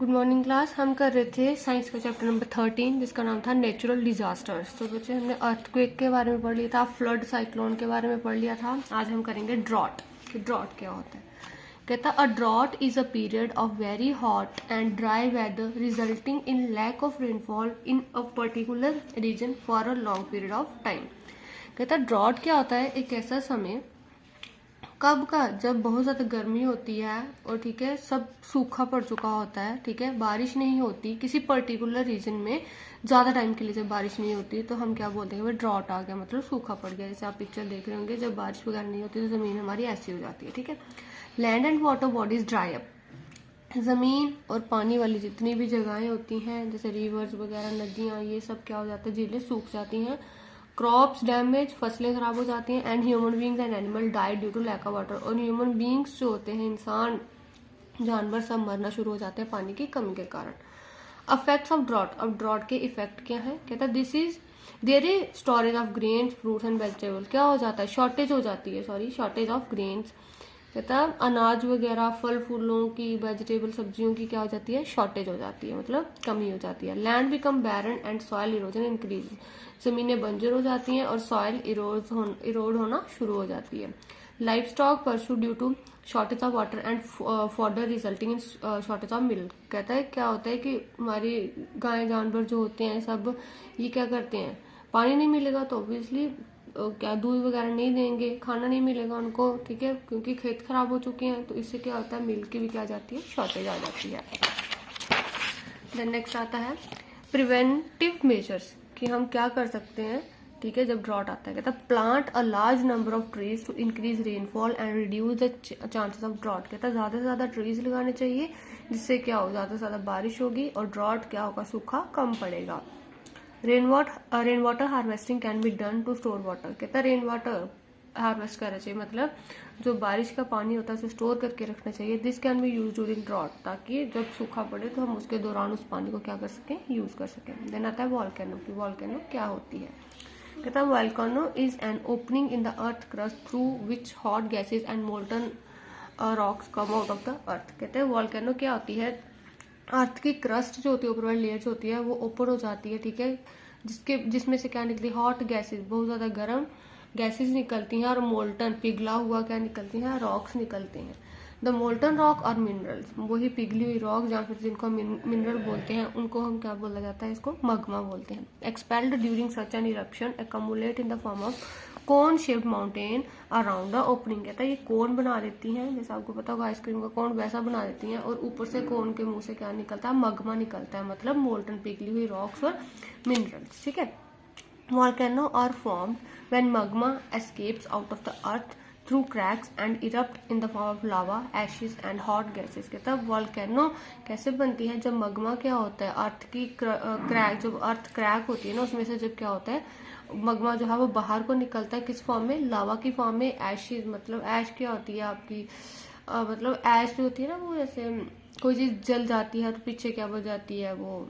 Good morning class. हम कर रहे थे साइंस का चैप्टर नंबर 13 जिसका नाम था नेचुरल डिजास्टर्स। तो बच्चे हमने अर्थक्वेक के बारे में पढ़ लिया था, फ्लड साइक्लोन के बारे में पढ़ लिया था। आज हम करेंगे ड्रॉट कि ड्रॉट क्या होता है। कहता a drought is a period of very hot and dry weather resulting in lack of rainfall in a particular region for a long period of time. कहता ड्रॉट क्या होता है, एक ऐसा समय कब का जब बहुत ज्यादा गर्मी होती है और ठीक है सब सूखा पड़ चुका होता है, ठीक है बारिश नहीं होती किसी पर्टिकुलर रीजन में ज्यादा टाइम के लिए। जब बारिश नहीं होती तो हम क्या बोलते हैं, भाई ड्रॉट आ गया, मतलब सूखा पड़ गया। जैसे आप पिक्चर देख रहे होंगे, जब बारिश वगैरह नहीं होती तो जमीन हमारी ऐसी हो जाती है, ठीक है। Land and water bodies dry up, जमीन और पानी वाली जितनी भी जगहें होती हैं जैसे रिवर्स वगैरह, नदियां, ये सब क्या हो जाता है, झीलें सूख जाती हैं। क्रॉप्स डैमेज, फसलें खराब हो जाती हैं। And human beings and animal die due to lack of water, और ह्यूमन बींग्स जो होते हैं, इंसान जानवर सब मरना शुरू हो जाते हैं पानी की कमी के कारण। अफेक्ट्स ऑफ ड्रॉट, अब ड्रॉट के इफेक्ट क्या है। कहता है this is there is storage of grains fruits and vegetable, क्या हो जाता है, शॉर्टेज हो जाती है, शॉर्टेज ऑफ ग्रेन्स। कहता है अनाज वगैरह, फल फूलों की, वेजिटेबल सब्जियों की क्या हो जाती है, शॉर्टेज हो जाती है, मतलब कमी हो जाती है। Land become barren and soil erosion increase, जमीनें बंजर हो जाती हैं और सॉइल इरोड होना शुरू हो जाती है। Livestock perish due to shortage of water and fodder resulting in shortage of milk. कहता है क्या होता है कि हमारी गाय जानवर जो होते हैं सब ये क्या करते हैं, पानी नहीं मिलेगा तो ऑब्वियसली क्या दूध वगैरह नहीं देंगे, खाना नहीं मिलेगा उनको, ठीक है, क्योंकि खेत खराब हो चुके हैं। तो इससे क्या होता है, मिल्क की भी क्या आ जाती है, शॉर्टेज आ जाती है। देन नेक्स्ट आता है प्रिवेंटिव मेजर्स, कि हम क्या कर सकते हैं, ठीक है, जब ड्रॉट आता है। कहता है plant a large number of trees to increase rainfall and reduce the chances of drought. कहता है ज्यादा से ज्यादा ट्रीज लगाने चाहिए, जिससे क्या हो, ज्यादा से ज्यादा बारिश होगी और ड्रॉट क्या होगा, सूखा कम पड़ेगा। Rain water harvesting can be done to store water. कहता है रेन वाटर हार्वेस्ट करना चाहिए, मतलब जो बारिश का पानी होता है उसे स्टोर करके रखना चाहिए। This can be use during drought, ताकि जब सूखा पड़े तो हम उसके दौरान उस पानी को क्या कर सकें, यूज कर सकें। देन आता है वॉल्केनो, की वॉल्केनो क्या होती है। कहता है volcano is an opening in the earth crust through which hot gases and molten rocks come out of the earth. कहते हैं वॉल्केनो क्या होती है, अर्थ की क्रस्ट जो होती है, ऊपर वाली लेयर जो होती है वो ओपन हो जाती है, ठीक है, जिसमें से क्या निकलती है, हॉट गैसेस, बहुत ज्यादा गर्म गैसेस निकलती हैं, और मोल्टन पिघला हुआ क्या निकलती हैं, रॉक्स निकलते हैं। द मोल्टन रॉक और मिनरल्स, वही पिघली हुई रॉक या फिर जिनको मिनरल बोलते हैं, उनको हम क्या बोला जाता है, इसको मगमा बोलते हैं। Expelled during such an eruption accumulate in the form of cone shaped mountain around the opening. कहता है ये कोन बना देती हैं, जैसे आपको पता होगा आइसक्रीम का कोन वैसा बना देती हैं, और ऊपर से कोन के मुंह से क्या निकलता है, मगमा निकलता है, मतलब मोल्टन पिघली हुई रॉक्स और मिनरल्स, ठीक है। Volcano are formed when magma escapes out of the earth through cracks and erupt in the form of lava, ashes and hot gases। कहता है वॉल्केनो कैसे बनती है, जब मगमा क्या होता है, अर्थ की क्रैक, जब अर्थ क्रैक होती है ना, उसमें से जब क्या होता है, मगमा जो है वो बाहर को निकलता है, किस फॉर्म में, लावा की फॉर्म में। एशेज, मतलब ऐश क्या होती है आपकी, मतलब ऐश जो होती है ना, वो जैसे कोई चीज जल जाती है तो पीछे क्या बच जाती है, वो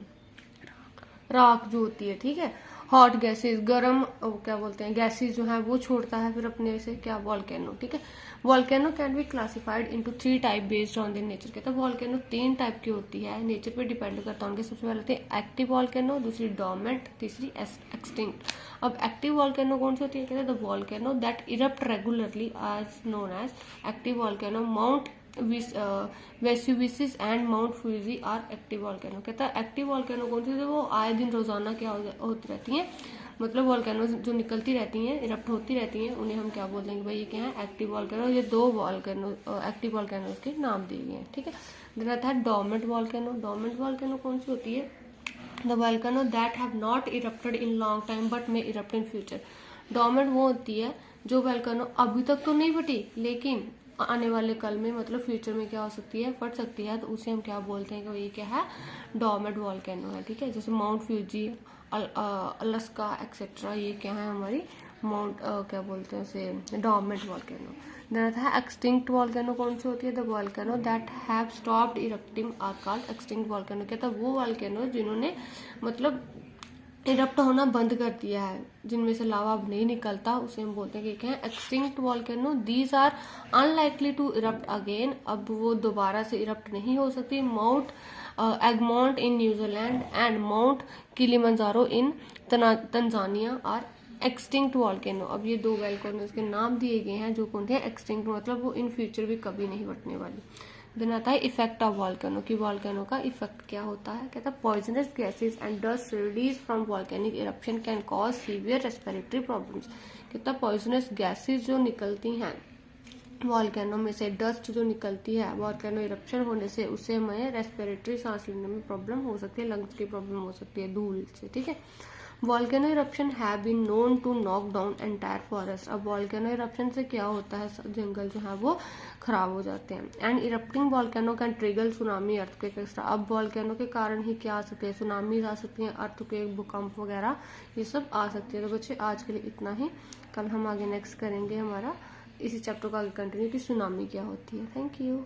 राख जो होती है, ठीक है। हॉट गैसेस, गर्म क्या बोलते हैं, गैसेस जो है वो छोड़ता है फिर अपने से क्या, वॉल्केनो, ठीक है। Volcano can be classified into 3 type based on the nature. कहता है वॉल्केनो 3 टाइप की होती है, नेचर पे डिपेंड करता है उनके। सबसे पहले होती है एक्टिव वॉल्केनो, दूसरी डोर्मेंट, तीसरी एक्सटिंक्ट। अब एक्टिव वॉल्केनो कौन सी होती है, कहते हैं the volcano that erupt regularly as known as active volcano. Mount Vesuvius and Mount Fuji are active volcano. कहता है एक्टिव वॉल्केनो कौन सी है, वो आए दिन रोजाना क्या होती रहती हैं, मतलब वॉल्केनो जो निकलती रहती हैं, इरप्ट होती रहती हैं, उन्हें हम क्या बोल देंगे, भाई ये क्या है, एक्टिव वॉल्केनो। ये 2 वॉल्केनो एक्टिव वॉल्केनो के नाम दिए गए हैं, ठीक है। देन आता है डोर्मेंट वॉल्केनो। डोर्मेंट वॉल्केनो कौन सी होती है, the volcano that have not erupted in long time but may erupt in future. Dormant वो होती है जो वॉल्केनो अभी तक तो नहीं फटी, लेकिन आने वाले कल में, मतलब फ्यूचर में क्या हो सकती है, फट सकती है, तो उसे हम क्या बोलते हैं कि ये क्या है, डोर्मेंट वॉल्केनो है, ठीक है। जैसे माउंट फ्यूजी, अलास्का एक्सेट्रा, ये क्या है हमारी माउंट क्या बोलते हैं उसे, डोर्मेंट वॉल्केनो। देन आता है एक्सटिंक्ट वॉल्केनो कौन सी होती है, the volcano that have stopped erupting are called extinct volcano. कहता है वो वॉल्केनो जिन्होंने मतलब इरप्ट होना बंद कर दिया है, जिनमें से लावा अब नहीं निकलता, उसे हम बोलते हैं कि क्या है, extinct volcano. These are unlikely to erupt again, अब वो दोबारा से इरप्ट नहीं हो सकती। Mount Egmont in New Zealand and Mount Kilimanjaro in Tanzania are extinct volcano. अब ये 2 वॉल्केनोज के नाम दिए गए हैं जो कौन थे, एक्सटिंक्ट, मतलब वो इन फ्यूचर भी कभी नहीं बटने वाली। देन आता है इफेक्ट ऑफ वॉल्केनो, कि वॉल्केनो का इफेक्ट क्या होता है। कहता है poisonous gases and dust release from volcanic eruption can cause severe respiratory problems. कहता है पॉइजनस गैसेस जो निकलती हैं वॉल्केनो में से, डस्ट जो निकलती है वॉल्केनो इरप्शन होने से, उससे हमें रेस्पिरेटरी सांस लेने में प्रॉब्लम हो सकती है, लंग्स की प्रॉब्लम हो सकती है धूल से, ठीक है। Volcano eruption have been known to knock down entire forest. अब वॉल्केनो इरप्शन से क्या होता है, जंगल जो है वो खराब हो जाते हैं। And erupting volcano can trigger tsunami, earthquake extra. अब वॉल्केनो के कारण ही क्या आ सकते हैं, सुनामीज आ सकती हैं, अर्थक्वेक, भूकंप वगैरह ये सब आ सकती है। तो बच्चे आज के लिए इतना ही, कल हम आगे नेक्स्ट करेंगे हमारा इसी चैप्टर का आगे कंटिन्यू कि सुनामी क्या होती है। Thank you.